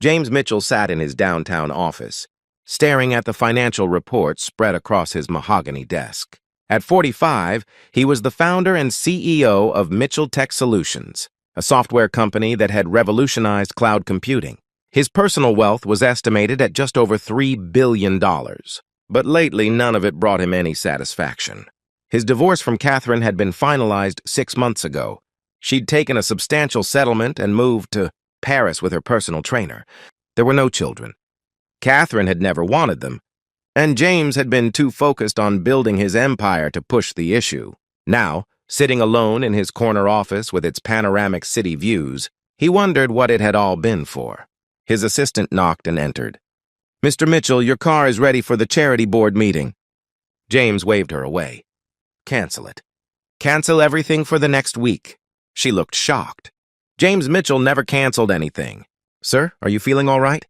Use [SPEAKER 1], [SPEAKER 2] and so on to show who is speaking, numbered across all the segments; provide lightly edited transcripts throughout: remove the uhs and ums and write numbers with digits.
[SPEAKER 1] James Mitchell sat in his downtown office, staring at the financial reports spread across his mahogany desk. At 45, he was the founder and CEO of Mitchell Tech Solutions, a software company that had revolutionized cloud computing. His personal wealth was estimated at just over $3 billion, but lately none of it brought him any satisfaction. His divorce from Catherine had been finalized 6 months ago. She'd taken a substantial settlement and moved to Paris with her personal trainer. There were no children. Catherine had never wanted them, and James had been too focused on building his empire to push the issue. Now, sitting alone in his corner office with its panoramic city views, he wondered what it had all been for. His assistant knocked and entered. "Mr. Mitchell, your car is ready for the charity board meeting." James waved her away. "Cancel it. Cancel everything for the next week." She looked shocked. James Mitchell never canceled anything. "Sir, are you feeling all right?"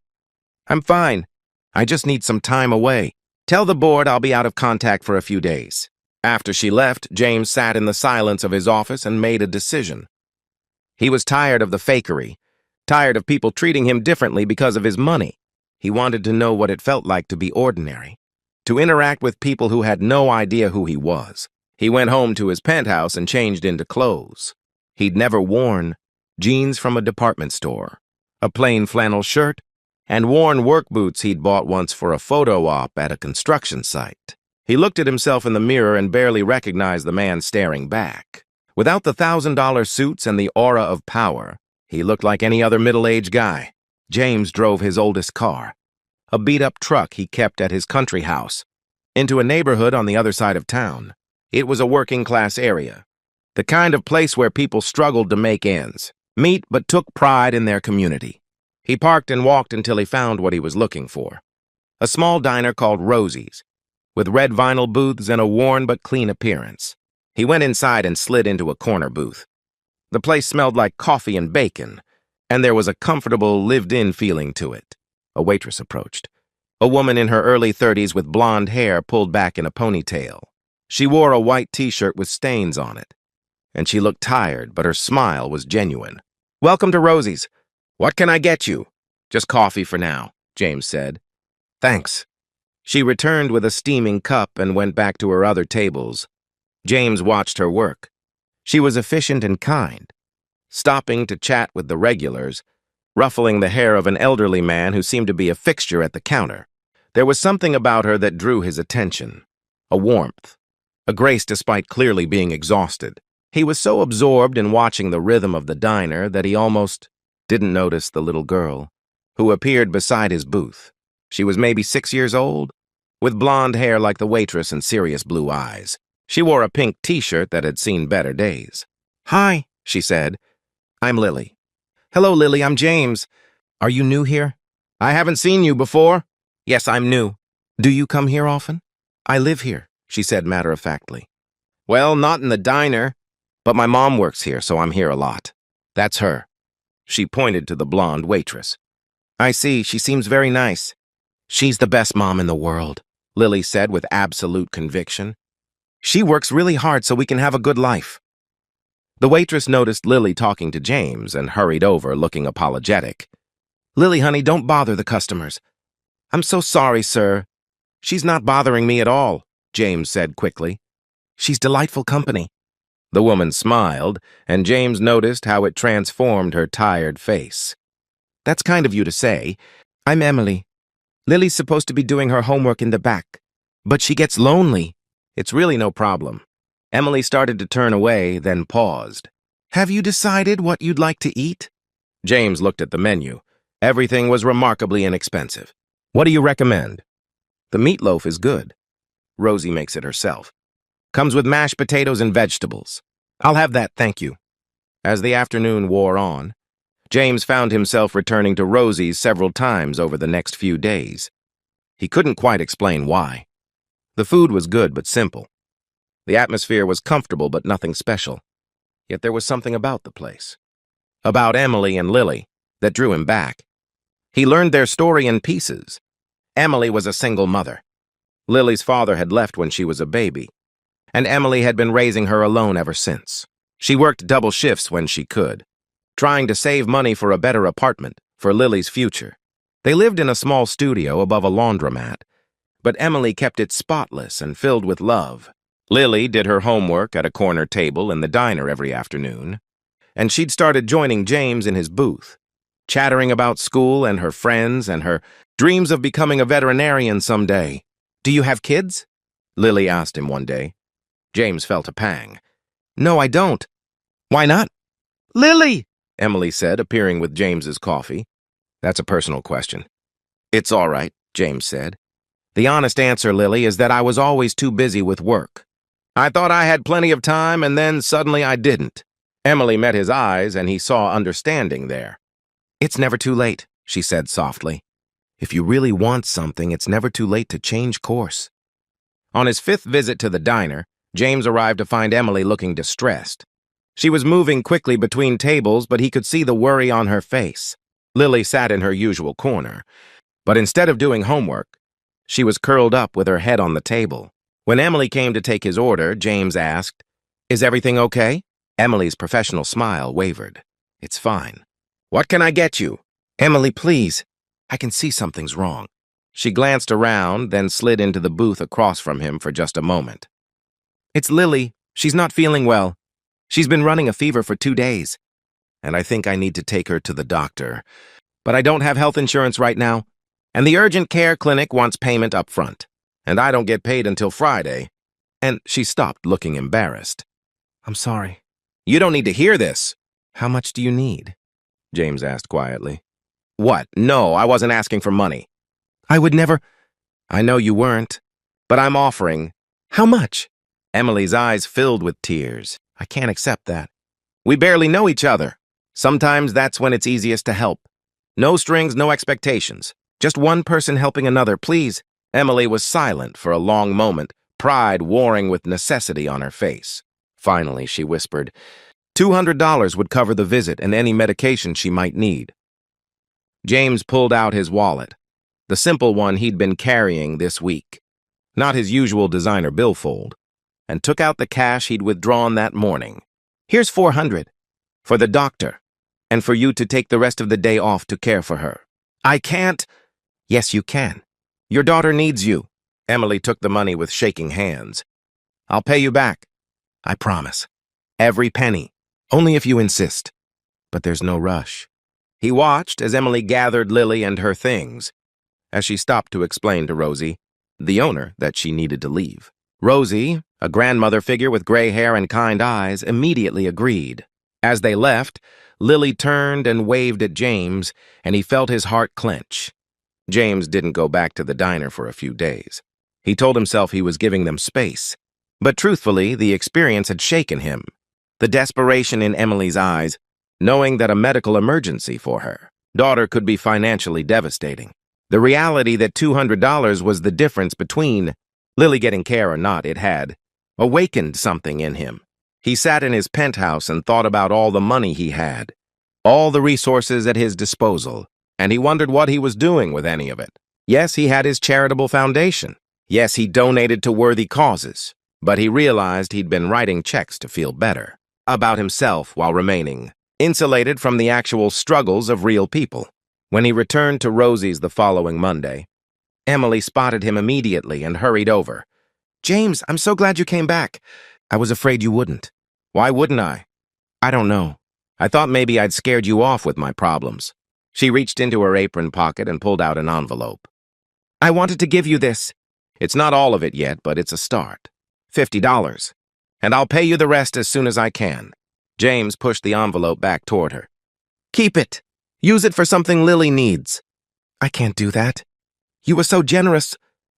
[SPEAKER 1] "I'm fine. I just need some time away. Tell the board I'll be out of contact for a few days." After she left, James sat in the silence of his office and made a decision. He was tired of the fakery, tired of people treating him differently because of his money. He wanted to know what it felt like to be ordinary, to interact with people who had no idea who he was. He went home to his penthouse and changed into clothes he'd never worn: jeans from a department store, a plain flannel shirt, and worn work boots he'd bought once for a photo op at a construction site. He looked at himself in the mirror and barely recognized the man staring back. Without the $1,000 suits and the aura of power, he looked like any other middle-aged guy. James drove his oldest car, a beat-up truck he kept at his country house, into a neighborhood on the other side of town. It was a working-class area, the kind of place where people struggled to make ends meet but took pride in their community. He parked and walked until he found what he was looking for: a small diner called Rosie's, with red vinyl booths and a worn but clean appearance. He went inside and slid into a corner booth. The place smelled like coffee and bacon, and there was a comfortable, lived-in feeling to it. A waitress approached, a woman in her early 30s with blonde hair pulled back in a ponytail. She wore a white t-shirt with stains on it, and she looked tired, but her smile was genuine. "Welcome to Rosie's. What can I get you?" "Just coffee for now," James said. "Thanks." She returned with a steaming cup and went back to her other tables. James watched her work. She was efficient and kind, stopping to chat with the regulars, ruffling the hair of an elderly man who seemed to be a fixture at the counter. There was something about her that drew his attention: a warmth, a grace despite clearly being exhausted. He was so absorbed in watching the rhythm of the diner that he almost didn't notice the little girl who appeared beside his booth. She was maybe 6 years old, with blonde hair like the waitress and serious blue eyes. She wore a pink t-shirt that had seen better days. "Hi," she said. "I'm Lily." "Hello, Lily, I'm James. Are you new here?" "I haven't seen you before." "Yes, I'm new." "Do you come here often?" "I live here," she said matter-of-factly. "Well, not in the diner, but my mom works here, so I'm here a lot." "That's her." She pointed to the blonde waitress. "I see, she seems very nice." "She's the best mom in the world," Lily said with absolute conviction. "She works really hard so we can have a good life." The waitress noticed Lily talking to James and hurried over, looking apologetic. "Lily, honey, don't bother the customers." "I'm so sorry, sir." "She's not bothering me at all," James said quickly. "She's delightful company." The woman smiled, and James noticed how it transformed her tired face. "That's kind of you to say. I'm Emily. Lily's supposed to be doing her homework in the back, but she gets lonely." "It's really no problem." Emily started to turn away, then paused. "Have you decided what you'd like to eat?" James looked at the menu. Everything was remarkably inexpensive. "What do you recommend?" "The meatloaf is good. Rosie makes it herself. Comes with mashed potatoes and vegetables." "I'll have that, thank you." As the afternoon wore on, James found himself returning to Rosie's several times over the next few days. He couldn't quite explain why. The food was good but simple. The atmosphere was comfortable but nothing special. Yet there was something about the place, about Emily and Lily, that drew him back. He learned their story in pieces. Emily was a single mother. Lily's father had left when she was a baby, and Emily had been raising her alone ever since. She worked double shifts when she could, trying to save money for a better apartment for Lily's future. They lived in a small studio above a laundromat, but Emily kept it spotless and filled with love. Lily did her homework at a corner table in the diner every afternoon, and she'd started joining James in his booth, chattering about school and her friends and her dreams of becoming a veterinarian someday. "Do you have kids?" Lily asked him one day. James felt a pang. "No, I don't." "Why not?" "Lily," Emily said, appearing with James's coffee. "That's a personal question." "It's all right," James said. "The honest answer, Lily, is that I was always too busy with work. I thought I had plenty of time, and then suddenly I didn't." Emily met his eyes, and he saw understanding there. "It's never too late," she said softly. "If you really want something, it's never too late to change course." On his fifth visit to the diner, James arrived to find Emily looking distressed. She was moving quickly between tables, but he could see the worry on her face. Lily sat in her usual corner, but instead of doing homework, she was curled up with her head on the table. When Emily came to take his order, James asked, "Is everything okay?" Emily's professional smile wavered. "It's fine." "What can I get you?" "Emily, please. I can see something's wrong." She glanced around, then slid into the booth across from him for just a moment. "It's Lily. She's not feeling well. She's been running a fever for 2 days, and I think I need to take her to the doctor. But I don't have health insurance right now, and the urgent care clinic wants payment up front, and I don't get paid until Friday." And she stopped, looking embarrassed. "I'm sorry." "You don't need to hear this." "How much do you need?" James asked quietly. "What? No, I wasn't asking for money." "I would never—" "I know you weren't, but I'm offering." "How much?" Emily's eyes filled with tears. "I can't accept that." "We barely know each other. Sometimes that's when it's easiest to help. No strings, no expectations. Just one person helping another, please." Emily was silent for a long moment, pride warring with necessity on her face. Finally, she whispered, $200 would cover the visit and any medication she might need. James pulled out his wallet, the simple one he'd been carrying this week, not his usual designer billfold, and took out the cash he'd withdrawn that morning. "Here's $400 for the doctor, and for you to take the rest of the day off to care for her." "I can't." "Yes, you can. Your daughter needs you." Emily took the money with shaking hands. "I'll pay you back. I promise. Every penny. Only if you insist. But there's no rush." He watched as Emily gathered Lily and her things, as she stopped to explain to Rosie, the owner, that she needed to leave. Rosie, a grandmother figure with gray hair and kind eyes, immediately agreed. As they left, Lily turned and waved at James, and he felt his heart clench. James didn't go back to the diner for a few days. He told himself he was giving them space. But truthfully, the experience had shaken him. The desperation in Emily's eyes, knowing that a medical emergency for her daughter could be financially devastating. The reality that $200 was the difference between Lily getting care or not, it had awakened something in him. He sat in his penthouse and thought about all the money he had, all the resources at his disposal, and he wondered what he was doing with any of it. Yes, he had his charitable foundation. Yes, he donated to worthy causes, but he realized he'd been writing checks to feel better about himself while remaining insulated from the actual struggles of real people. When he returned to Rosie's the following Monday, Emily spotted him immediately and hurried over. "James, I'm so glad you came back. I was afraid you wouldn't." "Why wouldn't I?" "I don't know. I thought maybe I'd scared you off with my problems." She reached into her apron pocket and pulled out an envelope. "I wanted to give you this. It's not all of it yet, but it's a start. $50. And I'll pay you the rest as soon as I can." James pushed the envelope back toward her. "Keep it. Use it for something Lily needs." "I can't do that. You were so generous."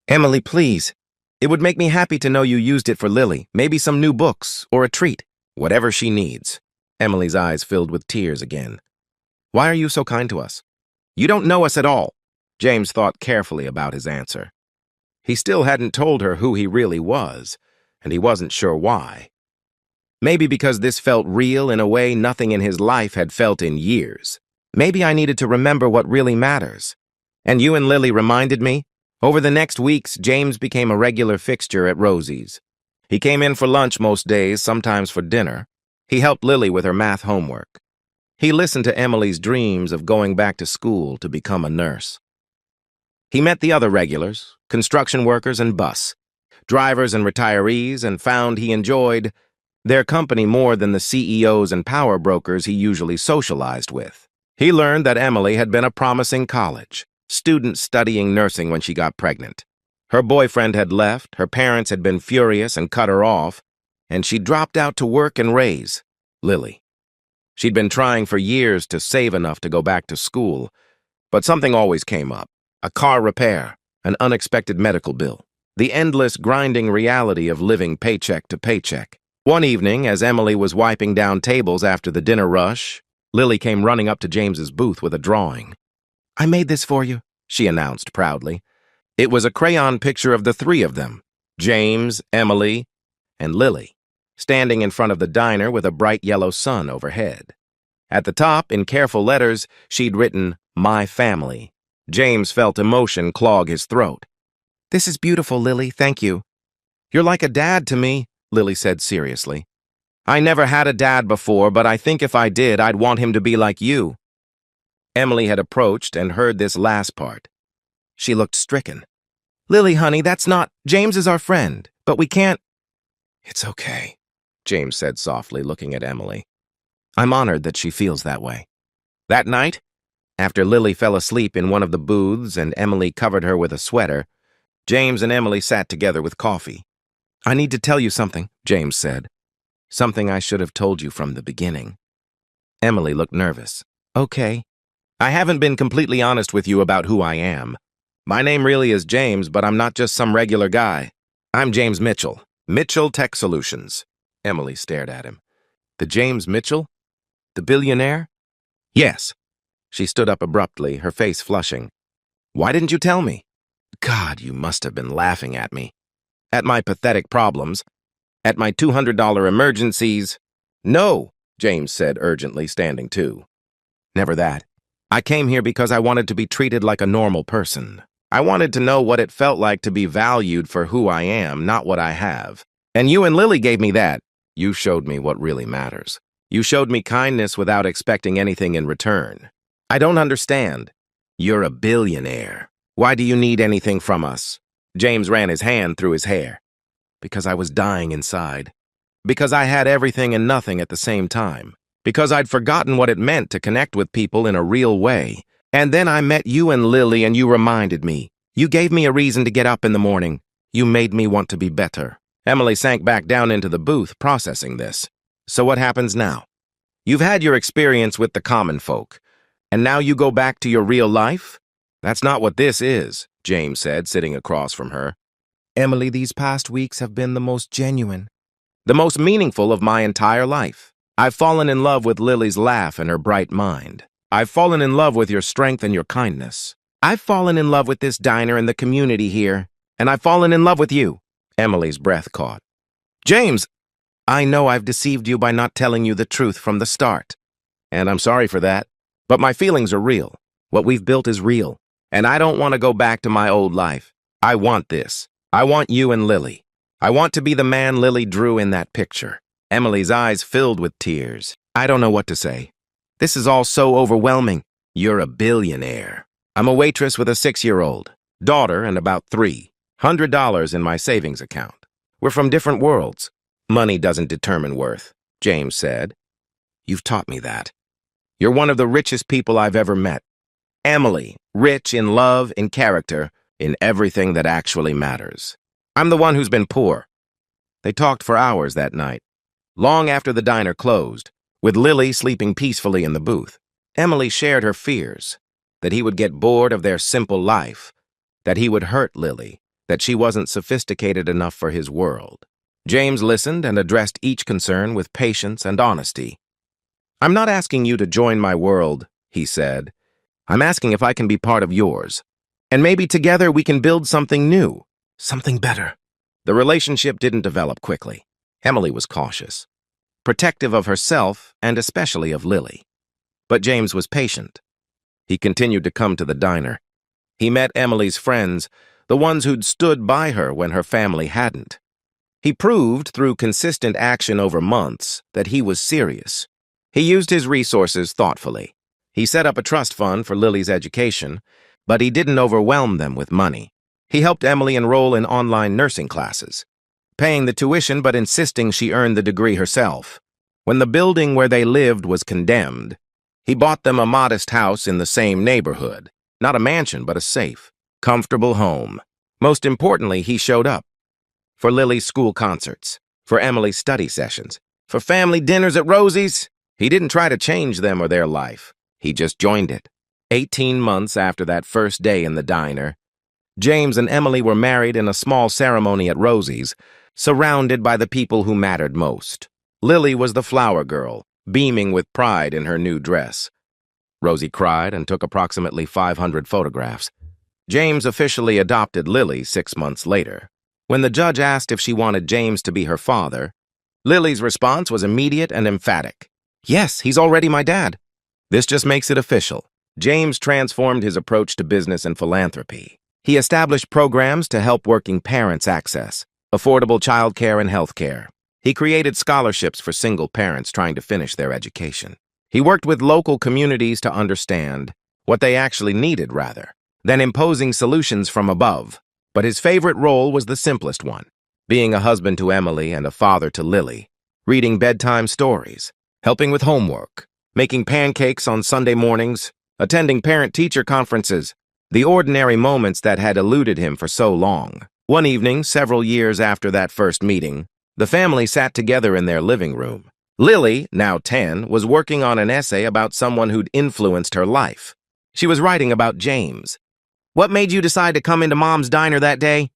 [SPEAKER 1] "Emily, please. It would make me happy to know you used it for Lily, maybe some new books or a treat, whatever she needs." Emily's eyes filled with tears again. "Why are you so kind to us?" "You don't know us at all." James thought carefully about his answer. He still hadn't told her who he really was, and he wasn't sure why. Maybe because this felt real in a way nothing in his life had felt in years. Maybe I needed to remember what really matters. And you and Lily reminded me. Over the next weeks, James became a regular fixture at Rosie's. He came in for lunch most days, sometimes for dinner. He helped Lily with her math homework. He listened to Emily's dreams of going back to school to become a nurse. He met the other regulars, construction workers and bus, drivers and retirees, and found he enjoyed their company more than the CEOs and power brokers he usually socialized with. He learned that Emily had been a promising college student studying nursing when she got pregnant. Her boyfriend had left, her parents had been furious and cut her off, and she dropped out to work and raise Lily. She'd been trying for years to save enough to go back to school, but something always came up. A car repair, an unexpected medical bill, the endless grinding reality of living paycheck to paycheck. One evening, as Emily was wiping down tables after the dinner rush, Lily came running up to James's booth with a drawing. "I made this for you," she announced proudly. It was a crayon picture of the three of them, James, Emily, and Lily, standing in front of the diner with a bright yellow sun overhead. At the top, in careful letters, she'd written, "My family." James felt emotion clog his throat. "This is beautiful, Lily, thank you." "You're like a dad to me," Lily said seriously. "I never had a dad before, but I think if I did, I'd want him to be like you." Emily had approached and heard this last part. She looked stricken. "Lily, honey, that's not— James is our friend, but we can't—" "It's okay," James said softly, looking at Emily. "I'm honored that she feels that way." That night, after Lily fell asleep in one of the booths and Emily covered her with a sweater, James and Emily sat together with coffee. "I need to tell you something," James said. "Something I should have told you from the beginning." Emily looked nervous. "Okay. I haven't been completely honest with you about who I am. My name really is James, but I'm not just some regular guy. I'm James Mitchell, Mitchell Tech Solutions." Emily stared at him. "The James Mitchell? The billionaire?" "Yes." She stood up abruptly, her face flushing. "Why didn't you tell me?" "God, you must have been laughing at me. At my pathetic problems. At my $200 emergencies." "No," James said urgently, standing too. "Never that. I came here because I wanted to be treated like a normal person. I wanted to know what it felt like to be valued for who I am, not what I have. And you and Lily gave me that. You showed me what really matters. You showed me kindness without expecting anything in return. I don't understand. You're a billionaire. Why do you need anything from us?" James ran his hand through his hair. "Because I was dying inside. Because I had everything and nothing at the same time. Because I'd forgotten what it meant to connect with people in a real way. And then I met you and Lily and you reminded me. You gave me a reason to get up in the morning. You made me want to be better." Emily sank back down into the booth, processing this. "So what happens now? You've had your experience with the common folk. And now you go back to your real life?" "That's not what this is," James said, sitting across from her. "Emily, these past weeks have been the most genuine, the most meaningful of my entire life. I've fallen in love with Lily's laugh and her bright mind. I've fallen in love with your strength and your kindness. I've fallen in love with this diner and the community here. And I've fallen in love with you." Emily's breath caught. "James, I know I've deceived you by not telling you the truth from the start. And I'm sorry for that. But my feelings are real. What we've built is real. And I don't want to go back to my old life. I want this. I want you and Lily. I want to be the man Lily drew in that picture." Emily's eyes filled with tears. "I don't know what to say. This is all so overwhelming. You're a billionaire. I'm a waitress with a 6-year-old daughter and about $300 in my savings account. We're from different worlds. Money doesn't determine worth," James said. "You've taught me that. You're one of the richest people I've ever met. Emily, rich in love, in character, in everything that actually matters. I'm the one who's been poor." They talked for hours that night, long after the diner closed, with Lily sleeping peacefully in the booth. Emily shared her fears, that he would get bored of their simple life, that he would hurt Lily, that she wasn't sophisticated enough for his world. James listened and addressed each concern with patience and honesty. "I'm not asking you to join my world," he said. "I'm asking if I can be part of yours. And maybe together we can build something new, something better." The relationship didn't develop quickly. Emily was cautious, protective of herself and especially of Lily. But James was patient. He continued to come to the diner. He met Emily's friends, the ones who'd stood by her when her family hadn't. He proved through consistent action over months that he was serious. He used his resources thoughtfully. He set up a trust fund for Lily's education, but he didn't overwhelm them with money. He helped Emily enroll in online nursing classes, paying the tuition but insisting she earn the degree herself. When the building where they lived was condemned, he bought them a modest house in the same neighborhood. Not a mansion, but a safe, comfortable home. Most importantly, he showed up. For Lily's school concerts, for Emily's study sessions, for family dinners at Rosie's. He didn't try to change them or their life. He just joined it. 18 months after that first day in the diner, James and Emily were married in a small ceremony at Rosie's, surrounded by the people who mattered most. Lily was the flower girl, beaming with pride in her new dress. Rosie cried and took approximately 500 photographs. James officially adopted Lily 6 months later. When the judge asked if she wanted James to be her father, Lily's response was immediate and emphatic. "Yes, he's already my dad." This just makes it official. James transformed his approach to business and philanthropy. He established programs to help working parents access affordable childcare and healthcare. He created scholarships for single parents trying to finish their education. He worked with local communities to understand what they actually needed rather than imposing solutions from above. But his favorite role was the simplest one, being a husband to Emily and a father to Lily, reading bedtime stories, helping with homework, making pancakes on Sunday mornings, attending parent-teacher conferences, the ordinary moments that had eluded him for so long. One evening, several years after that first meeting, the family sat together in their living room. Lily, now 10, was working on an essay about someone who'd influenced her life. She was writing about James. "What made you decide to come into Mom's diner that day?"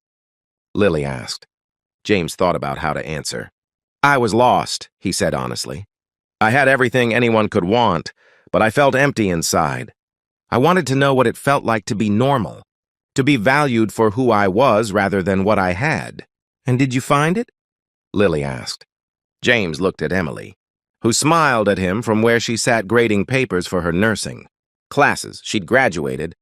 [SPEAKER 1] Lily asked. James thought about how to answer. "I was lost," he said honestly. "I had everything anyone could want, but I felt empty inside. I wanted to know what it felt like to be normal, to be valued for who I was rather than what I had." "And did you find it?" Lily asked. James looked at Emily, who smiled at him from where she sat grading papers for her nursing classes. She'd graduated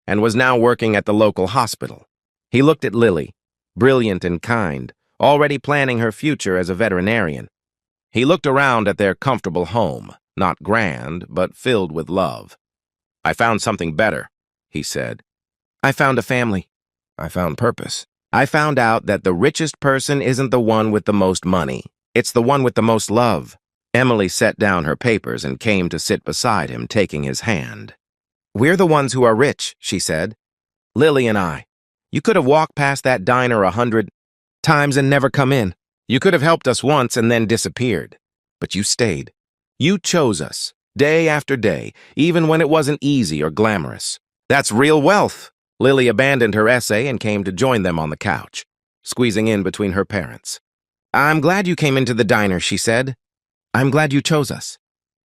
[SPEAKER 1] and was now working at the local hospital. He looked at Lily, brilliant and kind, already planning her future as a veterinarian. He looked around at their comfortable home, not grand, but filled with love. "I found something better," he said. "I found a family. I found purpose. I found out that the richest person isn't the one with the most money. It's the one with the most love." Emily set down her papers and came to sit beside him, taking his hand. "We're the ones who are rich," she said. "Lily and I. You could have walked past that diner 100 times and never come in. You could have helped us once and then disappeared. But you stayed. You chose us, day after day, even when it wasn't easy or glamorous. That's real wealth." Lily abandoned her essay and came to join them on the couch, squeezing in between her parents. "I'm glad you came into the diner," she said. "I'm glad you chose us."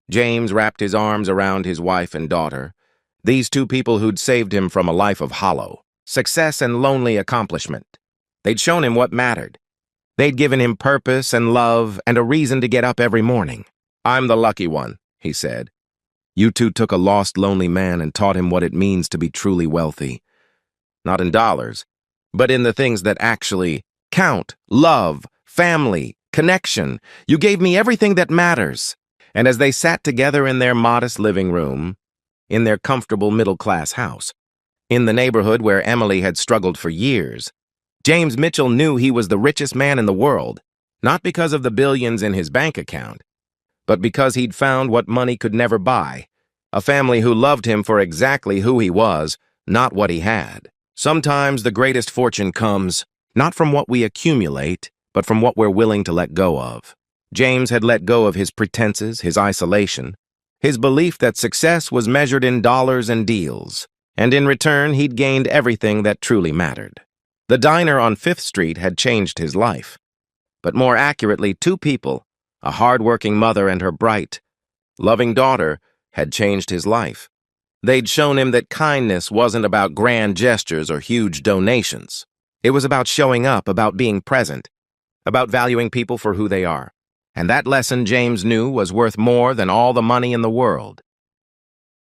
[SPEAKER 1] James wrapped his arms around his wife and daughter, these two people who'd saved him from a life of hollow success and lonely accomplishment. They'd shown him what mattered. They'd given him purpose and love and a reason to get up every morning. "I'm the lucky one," he said. "You two took a lost, lonely man and taught him what it means to be truly wealthy. Not in dollars, but in the things that actually count: love, family, connection. You gave me everything that matters." And as they sat together in their modest living room, in their comfortable middle-class house, in the neighborhood where Emily had struggled for years, James Mitchell knew he was the richest man in the world, not because of the billions in his bank account, but because he'd found what money could never buy: a family who loved him for exactly who he was, not what he had. Sometimes the greatest fortune comes not from what we accumulate, but from what we're willing to let go of. James had let go of his pretenses, his isolation, his belief that success was measured in dollars and deals, and in return he'd gained everything that truly mattered. The diner on 5th Street had changed his life, but more accurately, two people, a hard-working mother and her bright, loving daughter, had changed his life. They'd shown him that kindness wasn't about grand gestures or huge donations. It was about showing up, about being present, about valuing people for who they are. And that lesson, James knew, was worth more than all the money in the world.